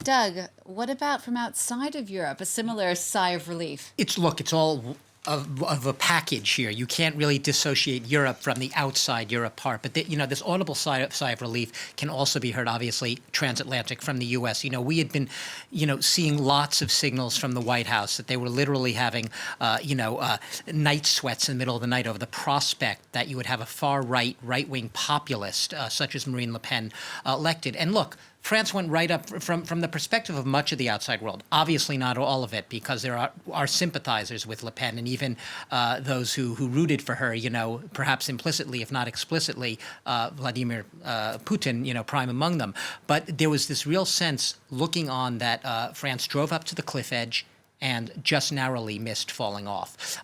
Doug, what about from outside of Europe? A similar sigh of relief? It's all of a package here. You can't really dissociate Europe from the outside Europe part. But this audible sigh of relief can also be heard, obviously, transatlantic from the U.S. We had been, seeing lots of signals from the White House that they were literally having, night sweats in the middle of the night over the prospect that you would have a right-wing populist such as Marine Le Pen elected. And look, France went right up from the perspective of much of the outside world. Obviously not all of it, because there are sympathizers with Le Pen, and even those who rooted for her, perhaps implicitly, if not explicitly, Vladimir Putin, prime among them. But there was this real sense looking on that France drove up to the cliff edge and just narrowly missed falling off.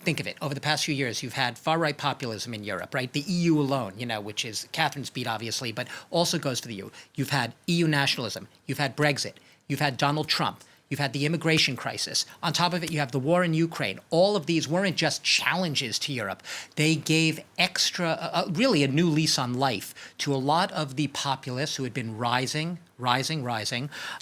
Think of it. Over the past few years, you've had far-right populism in Europe, right? The EU alone, which is Catherine's beat, obviously, but also goes for the EU. You've had EU nationalism. You've had Brexit. You've had Donald Trump. You've had the immigration crisis. On top of it, you have the war in Ukraine. All of these weren't just challenges to Europe. They gave really a new lease on life to a lot of the populists who had been rising.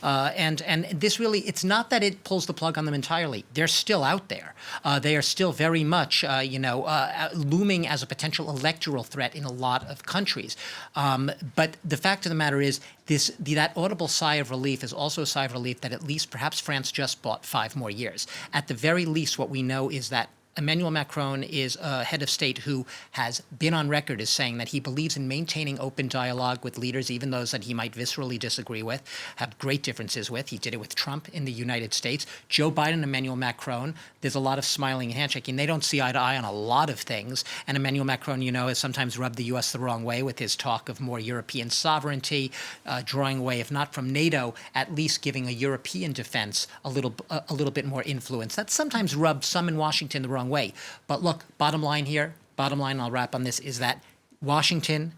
And this really, it's not that it pulls the plug on them entirely. They're still out there. They are still very much, looming as a potential electoral threat in a lot of countries. But the fact of the matter is, that audible sigh of relief is also a sigh of relief that at least perhaps France just bought 5 more years. At the very least, what we know is that Emmanuel Macron is a head of state who has been on record as saying that he believes in maintaining open dialogue with leaders, even those that he might viscerally disagree with, have great differences with. He did it with Trump in the United States. Joe Biden and Emmanuel Macron, there's a lot of smiling and handshaking. They don't see eye to eye on a lot of things. And Emmanuel Macron, has sometimes rubbed the U.S. the wrong way with his talk of more European sovereignty, drawing away, if not from NATO, at least giving a European defense a little bit more influence. That sometimes rubbed some in Washington the wrong way. But look, bottom line, I'll wrap on this, is that Washington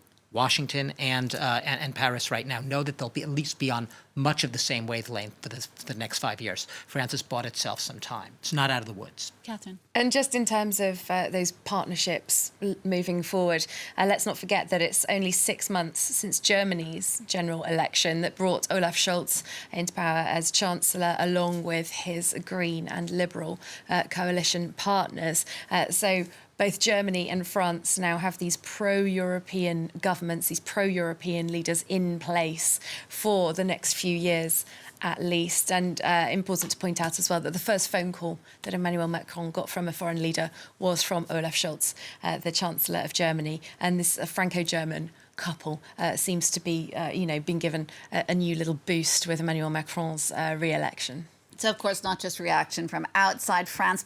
and Paris right now know that they'll at least be on much of the same wavelength for the next 5 years. France has bought itself some time. It's not out of the woods. Catherine. And just in terms of those partnerships moving forward, let's not forget that it's only 6 months since Germany's general election that brought Olaf Scholz into power as Chancellor, along with his Green and Liberal coalition partners. So both Germany and France now have these pro-European governments, these pro-European leaders in place for the next few years at least. And important to point out as well that the first phone call that Emmanuel Macron got from a foreign leader was from Olaf Scholz, the Chancellor of Germany. And this Franco-German couple seems to be, being given a new little boost with Emmanuel Macron's re-election. So, of course, not just reaction from outside France.